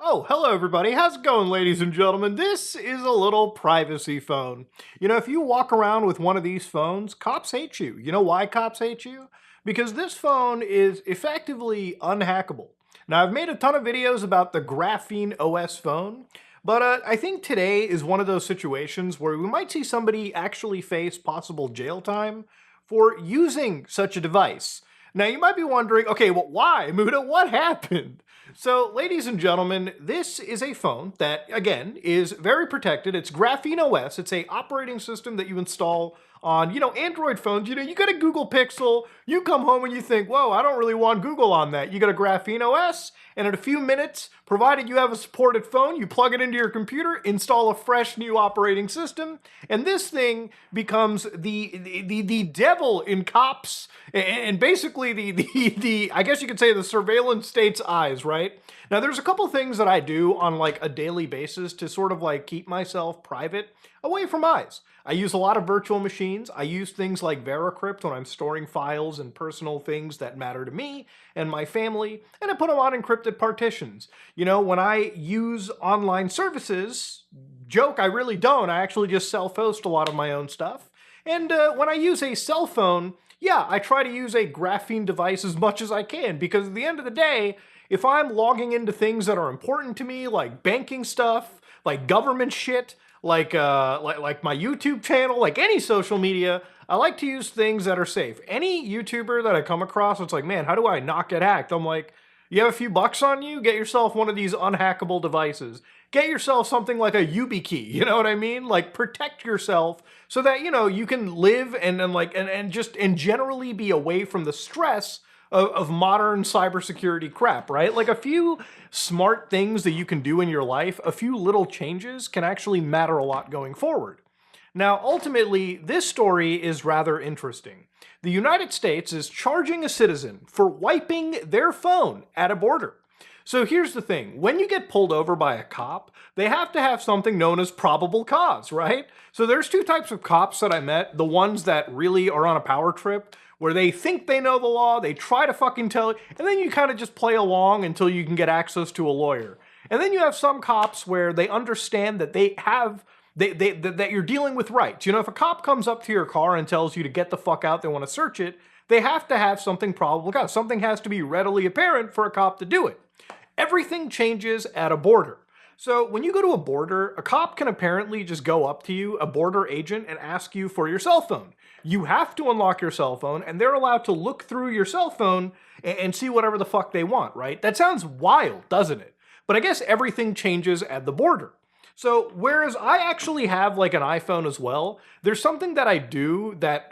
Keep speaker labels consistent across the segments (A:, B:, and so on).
A: Oh, hello everybody. How's it going, ladies and gentlemen? This is a little privacy phone. If you walk around with one of these phones, cops hate you. You know why cops hate you? Because this phone is effectively unhackable. Now, I've made a ton of videos about the Graphene OS phone, but I think today is one of those situations where we might see somebody actually face possible jail time for using such a device. Now, you might be wondering, okay, well, why, Muda? What happened? So, ladies and gentlemen, this is a phone that, again, is very protected. It's Graphene OS. It's a operating system that you install on, Android phones. You got a Google Pixel. You come home and you think, whoa, I don't really want Google on that. You got a Graphene OS, and in a few minutes, provided you have a supported phone, you plug it into your computer, install a fresh new operating system, and this thing becomes the devil in cops and basically the I guess you could say the surveillance state's eyes, right? Now there's a couple things that I do on like a daily basis to sort of like keep myself private away from eyes. I use a lot of virtual machines. I use things like VeraCrypt when I'm storing files and personal things that matter to me and my family, and I put them on encrypted partitions. When I use online services, joke, I really don't. I actually just self-host a lot of my own stuff. And when I use a cell phone, yeah, I try to use a graphene device as much as I can, because at the end of the day, if I'm logging into things that are important to me, like banking stuff, like government shit, like my YouTube channel, like any social media, I like to use things that are safe. Any YouTuber that I come across, it's like, man, how do I not get hacked? I'm like, you have a few bucks on you? Get yourself one of these unhackable devices. Get yourself something like a YubiKey, you know what I mean? Like, protect yourself so that, you can live and generally be away from the stress of modern cybersecurity crap, right? Like a few smart things that you can do in your life, a few little changes can actually matter a lot going forward. Now, ultimately, this story is rather interesting. The United States is charging a citizen for wiping their phone at a border. So here's the thing. When you get pulled over by a cop, they have to have something known as probable cause, right? So there's two types of cops that I met. The ones that really are on a power trip, where they think they know the law, they try to fucking tell you, and then you kind of just play along until you can get access to a lawyer. And then you have some cops where they understand that that you're dealing with rights. If a cop comes up to your car and tells you to get the fuck out, they want to search it, they have to have something probable cause. Something has to be readily apparent for a cop to do it. Everything changes at a border. So when you go to a border, a cop can apparently just go up to you, a border agent, and ask you for your cell phone. You have to unlock your cell phone, and they're allowed to look through your cell phone and see whatever the fuck they want, right? That sounds wild, doesn't it? But I guess everything changes at the border. So whereas I actually have like an iPhone as well, there's something that I do that,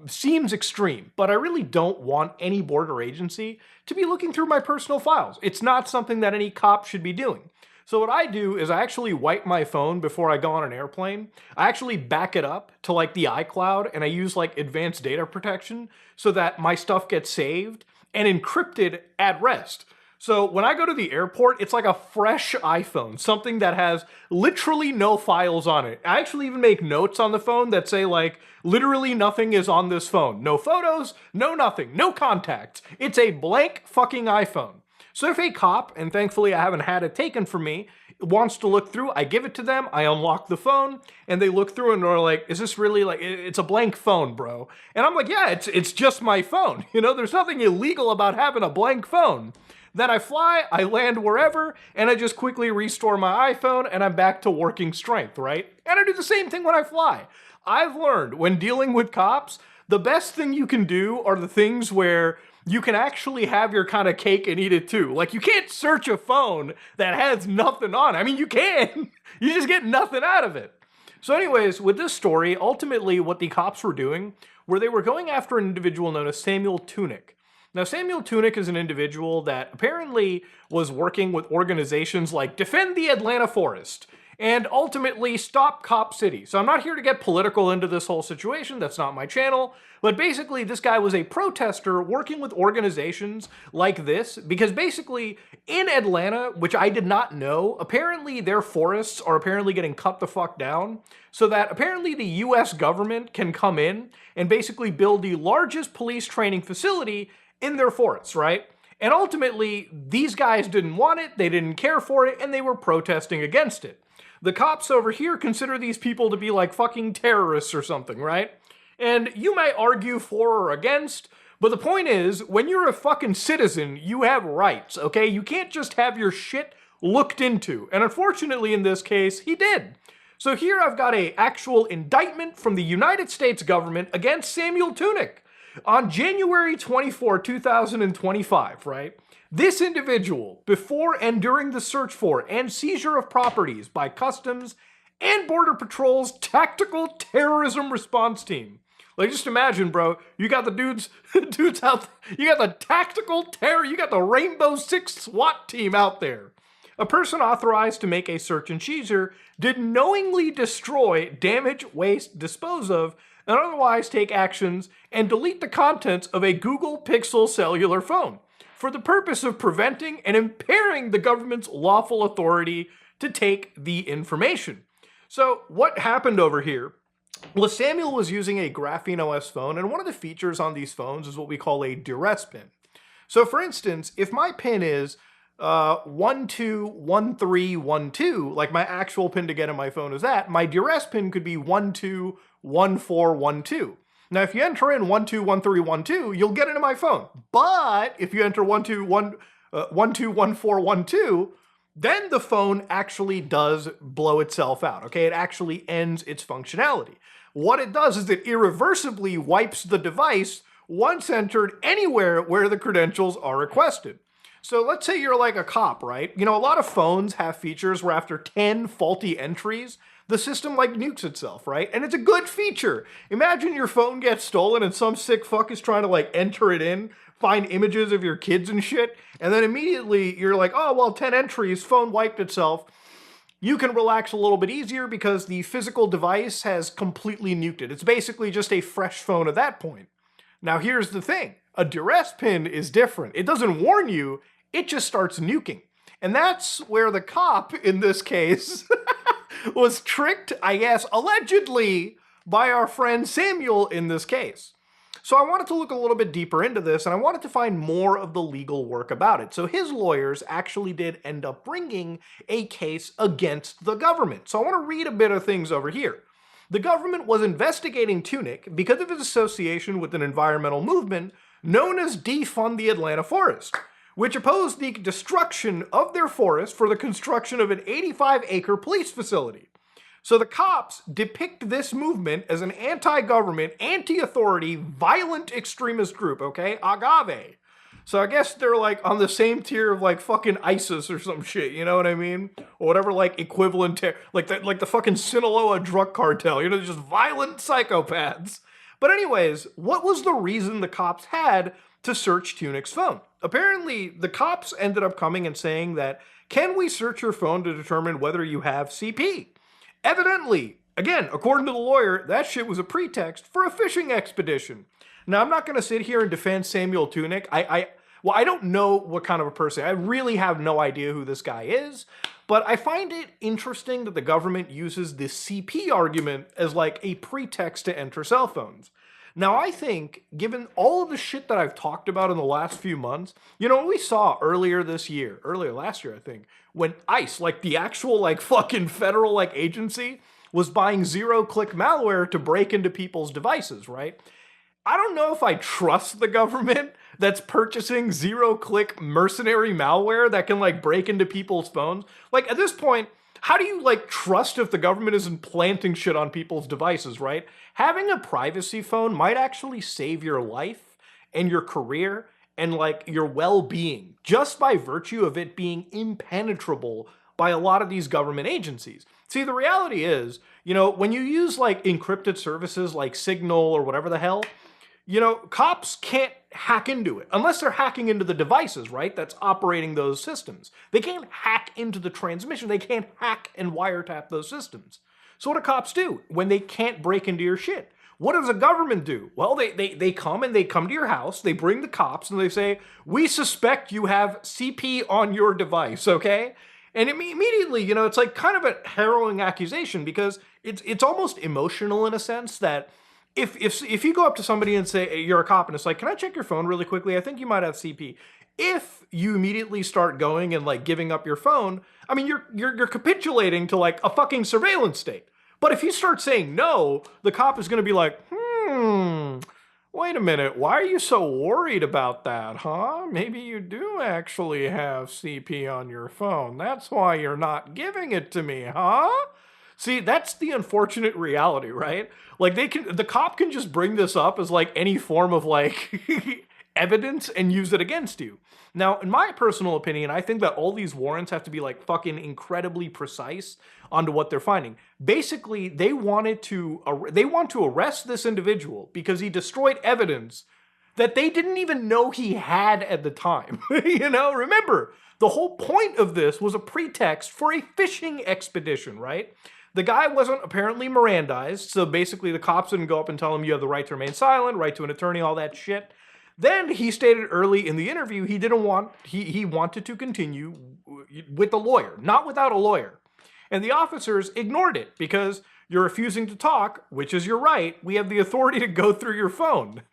A: seems extreme, but I really don't want any border agency to be looking through my personal files. It's not something that any cop should be doing. So what I do is I actually wipe my phone before I go on an airplane. I actually back it up to like the iCloud, and I use like advanced data protection so that my stuff gets saved and encrypted at rest. So when I go to the airport, it's like a fresh iPhone, something that has literally no files on it. I actually even make notes on the phone that say like, literally nothing is on this phone. No photos, no nothing, no contacts. It's a blank fucking iPhone. So if a cop, and thankfully I haven't had it taken from me, wants to look through, I give it to them, I unlock the phone, and they look through and they're like, is this really like, it's a blank phone, bro. And I'm like, yeah, it's just my phone. There's nothing illegal about having a blank phone. Then I fly, I land wherever, and I just quickly restore my iPhone, and I'm back to working strength, right? And I do the same thing when I fly. I've learned when dealing with cops, the best thing you can do are the things where you can actually have your kind of cake and eat it too. Like, you can't search a phone that has nothing on it. I mean, you can. You just get nothing out of it. So anyways, with this story, ultimately what the cops were doing were they were going after an individual known as Samuel Tunick. Now, Samuel Tunick is an individual that apparently was working with organizations like Defend the Atlanta Forest and ultimately Stop Cop City. So I'm not here to get political into this whole situation. That's not my channel. But basically, this guy was a protester working with organizations like this because basically in Atlanta, which I did not know, apparently their forests are apparently getting cut the fuck down so that apparently the US government can come in and basically build the largest police training facility in their forests, right? And ultimately, these guys didn't want it, they didn't care for it, and they were protesting against it. The cops over here consider these people to be like fucking terrorists or something, right? And you may argue for or against, but the point is, when you're a fucking citizen, you have rights, okay? You can't just have your shit looked into. And unfortunately, in this case, he did. So here I've got an actual indictment from the United States government against Samuel Tunick. On January 24, 2025, right? This individual, before and during the search for and seizure of properties by Customs and Border Patrol's Tactical Terrorism Response Team. Like, just imagine, bro, you got the dudes out, you got the tactical terror, you got the Rainbow Six SWAT team out there. A person authorized to make a search and seizure did knowingly destroy, damage, waste, dispose of, and otherwise take actions and delete the contents of a Google Pixel cellular phone for the purpose of preventing and impairing the government's lawful authority to take the information. So what happened over here? Well, Samuel was using a Graphene OS phone, and one of the features on these phones is what we call a duress pin. So for instance, if my pin is 121312, like my actual pin to get in my phone is that, my duress pin could be 121412. Now, if you enter in 121312, you'll get into my phone. But if you enter 121412, then the phone actually does blow itself out, okay? It actually ends its functionality. What it does is it irreversibly wipes the device once entered anywhere where the credentials are requested. So let's say you're like a cop, right? You know, a lot of phones have features where after 10 faulty entries, the system like nukes itself, right? And it's a good feature. Imagine your phone gets stolen and some sick fuck is trying to like enter it in, find images of your kids and shit, and then immediately you're like, oh, well, 10 entries, phone wiped itself. You can relax a little bit easier because the physical device has completely nuked it. It's basically just a fresh phone at that point. Now, here's the thing. A duress pin is different. It doesn't warn you, it just starts nuking. And that's where the cop, in this case, was tricked, I guess, allegedly, by our friend Samuel in this case. So I wanted to look a little bit deeper into this, and I wanted to find more of the legal work about it. So his lawyers actually did end up bringing a case against the government. So I want to read a bit of things over here. The government was investigating Tunick because of his association with an environmental movement known as Defund the Atlanta Forest, which opposed the destruction of their forest for the construction of an 85-acre police facility. So the cops depict this movement as an anti-government, anti-authority, violent extremist group, okay? Agave. So I guess they're like on the same tier of like fucking ISIS or some shit, you know what I mean? Or whatever like equivalent to, like the fucking Sinaloa drug cartel, you know, just violent psychopaths. But anyways, what was the reason the cops had to search Tunick's phone? Apparently, the cops ended up coming and saying that, can we search your phone to determine whether you have CP? Evidently, again, according to the lawyer, that shit was a pretext for a fishing expedition. Now, I'm not going to sit here and defend Samuel Tunick. I don't know what kind of a person. I really have no idea who this guy is, but I find it interesting that the government uses this CP argument as like a pretext to enter cell phones. Now, I think, given all of the shit that I've talked about in the last few months, you know, we saw earlier last year, I think, when ICE, like the actual, like, fucking federal, like, agency, was buying zero-click malware to break into people's devices, right? I don't know if I trust the government that's purchasing zero-click mercenary malware that can, like, break into people's phones. Like, at this point, how do you, like, trust if the government isn't planting shit on people's devices, right? Having a privacy phone might actually save your life and your career and, like, your well-being just by virtue of it being impenetrable by a lot of these government agencies. See, the reality is, you know, when you use, like, encrypted services like Signal or whatever the hell, you know, cops can't hack into it unless they're hacking into the devices, right? That's operating those systems. They can't hack into the transmission. They can't hack and wiretap those systems. So what do cops do when they can't break into your shit? What does the government do? Well, they come to your house, they bring the cops, and they say, we suspect you have CP on your device, okay? And immediately, you know, it's like kind of a harrowing accusation because it's almost emotional in a sense that if you go up to somebody and say, hey, you're a cop, and it's like, can I check your phone really quickly? I think you might have CP. If you immediately start going and like giving up your phone, I mean, you're capitulating to like a fucking surveillance state. But if you start saying no, the cop is going to be like, wait a minute, why are you so worried about that, huh? Maybe you do actually have CP on your phone. That's why you're not giving it to me, huh? See, that's the unfortunate reality, right? Like the cop can just bring this up as like any form of like evidence and use it against you. Now, in my personal opinion, I think that all these warrants have to be like fucking incredibly precise onto what they're finding. Basically, they want to arrest this individual because he destroyed evidence that they didn't even know he had at the time. Remember, the whole point of this was a pretext for a fishing expedition, right? The guy wasn't apparently Mirandized, so basically the cops didn't go up and tell him you have the right to remain silent, right to an attorney, all that shit. Then he stated early in the interview he wanted to continue with a lawyer, not without a lawyer. And the officers ignored it because you're refusing to talk, which is your right. We have the authority to go through your phone.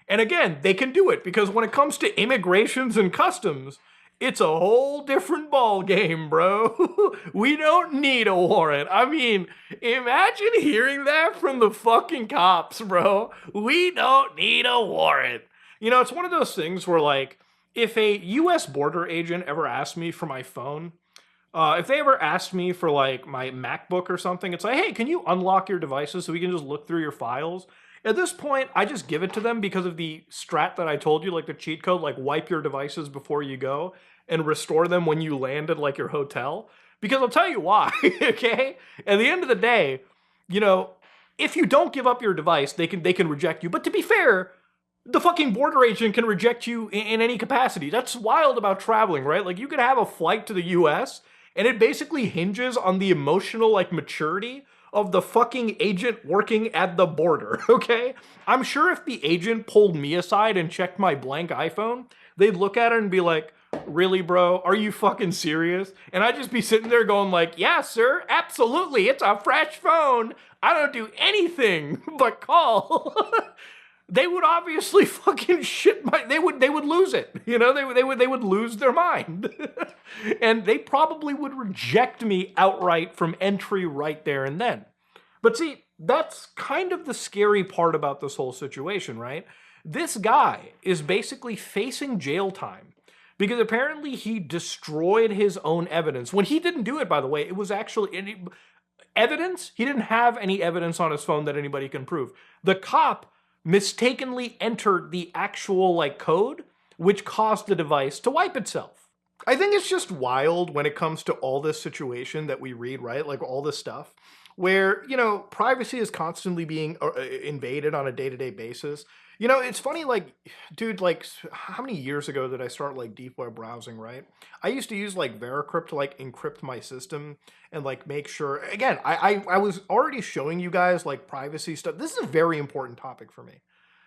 A: And again, they can do it because when it comes to immigrations and customs, it's a whole different ball game, bro. We don't need a warrant. I mean, imagine hearing that from the fucking cops, bro. We don't need a warrant. It's one of those things where, like, if a U.S. border agent ever asked me for my phone, if they ever asked me for, like, my MacBook or something, it's like, hey, can you unlock your devices so we can just look through your files? At this point, I just give it to them because of the strat that I told you, like the cheat code, like wipe your devices before you go and restore them when you land at, like, your hotel. Because I'll tell you why, okay? At the end of the day, if you don't give up your device, they can reject you. But to be fair, the fucking border agent can reject you in any capacity. That's wild about traveling, right? Like, you could have a flight to the US, and it basically hinges on the emotional, like, maturity of the fucking agent working at the border, okay? I'm sure if the agent pulled me aside and checked my blank iPhone, they'd look at it and be like, really, bro? Are you fucking serious? And I'd just be sitting there going like, yeah, sir, absolutely. It's a fresh phone. I don't do anything but call. They would obviously fucking they would lose it. They would lose their mind. And they probably would reject me outright from entry right there and then. But see, that's kind of the scary part about this whole situation, right? This guy is basically facing jail time because apparently he destroyed his own evidence. When he didn't do it, by the way, it was actually evidence. He didn't have any evidence on his phone that anybody can prove. The cop mistakenly entered the actual like code, which caused the device to wipe itself. I think it's just wild when it comes to all this situation that we read, right? Like all this stuff where, privacy is constantly being invaded on a day-to-day basis. It's funny, like, dude, like, how many years ago did I start, like, deep web browsing, right? I used to use, like, Veracrypt to, like, encrypt my system and, like, make sure, again, I was already showing you guys, like, privacy stuff. This is a very important topic for me.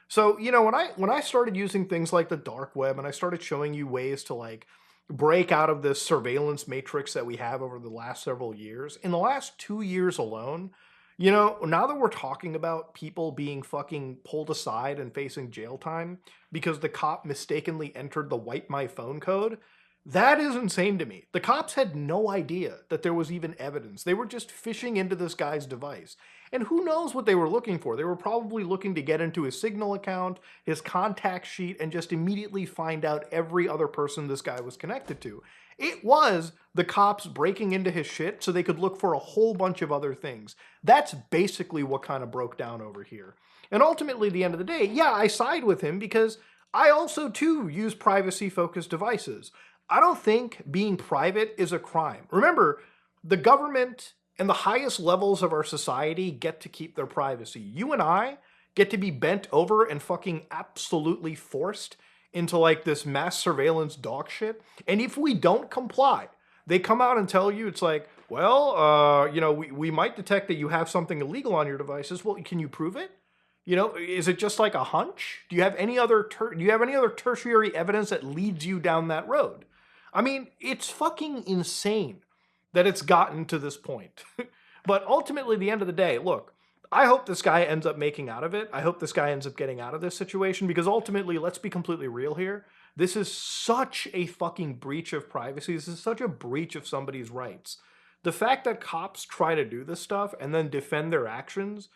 A: So, when I started using things like the dark web and I started showing you ways to, like, break out of this surveillance matrix that we have over the last several years, in the last 2 years alone, now that we're talking about people being fucking pulled aside and facing jail time because the cop mistakenly entered the wipe my phone code, that is insane to me. The cops had no idea that there was even evidence. They were just fishing into this guy's device. And who knows what they were looking for? They were probably looking to get into his Signal account, his contact sheet, and just immediately find out every other person this guy was connected to. It was the cops breaking into his shit so they could look for a whole bunch of other things. That's basically what kind of broke down over here. And ultimately, at the end of the day, yeah, I side with him because I also, too, use privacy-focused devices. I don't think being private is a crime. Remember, the government and the highest levels of our society get to keep their privacy. You and I get to be bent over and fucking absolutely forced into like this mass surveillance dog shit. And if we don't comply, they come out and tell you, it's like, well, we might detect that you have something illegal on your devices. Well, can you prove it? Is it just like a hunch? Do you have any other tertiary evidence that leads you down that road? I mean, it's fucking insane that it's gotten to this point. But ultimately, at the end of the day, look, I hope this guy ends up making out of it. I hope this guy ends up getting out of this situation because ultimately, let's be completely real here. This is such a fucking breach of privacy. This is such a breach of somebody's rights. The fact that cops try to do this stuff and then defend their actions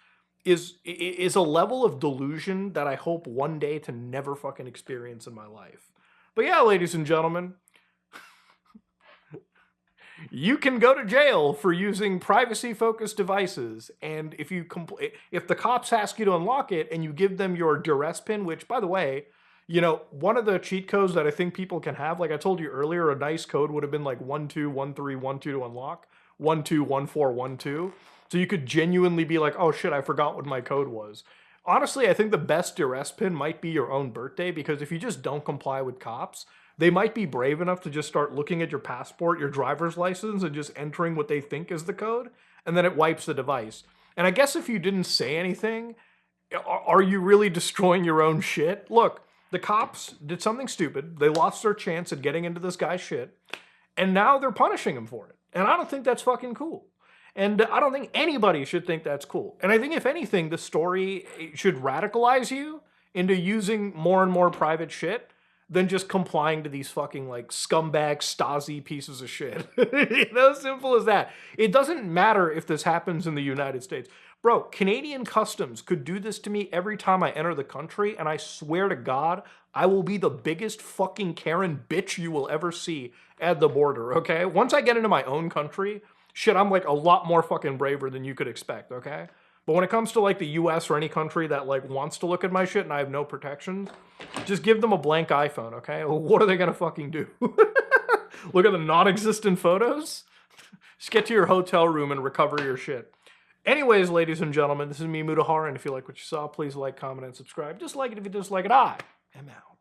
A: is a level of delusion that I hope one day to never fucking experience in my life. But yeah, ladies and gentlemen, you can go to jail for using privacy-focused devices, and if if the cops ask you to unlock it and you give them your duress pin, which, by the way, you know, one of the cheat codes that I think people can have, like I told you earlier, a nice code would have been like 121312 to unlock, 121412. So you could genuinely be like, oh shit, I forgot what my code was. Honestly, I think the best duress pin might be your own birthday, because if you just don't comply with cops, they might be brave enough to just start looking at your passport, your driver's license, and just entering what they think is the code, and then it wipes the device. And I guess if you didn't say anything, are you really destroying your own shit? Look, the cops did something stupid. They lost their chance at getting into this guy's shit, and now they're punishing him for it. And I don't think that's fucking cool. And I don't think anybody should think that's cool. And I think, if anything, the story should radicalize you into using more and more private shit than just complying to these fucking, like, scumbag Stasi pieces of shit. You know, simple as that. It doesn't matter if this happens in the United States. Bro, Canadian Customs could do this to me every time I enter the country, and I swear to God, I will be the biggest fucking Karen bitch you will ever see at the border, okay? Once I get into my own country, shit, I'm like a lot more fucking braver than you could expect, okay? But when it comes to like the US or any country that like wants to look at my shit and I have no protections, just give them a blank iPhone, okay? What are they gonna fucking do? Look at the non-existent photos? Just get to your hotel room and recover your shit. Anyways, ladies and gentlemen, this is me, Mutahar, and if you like what you saw, please like, comment, and subscribe. Dislike it if you dislike it. I am out.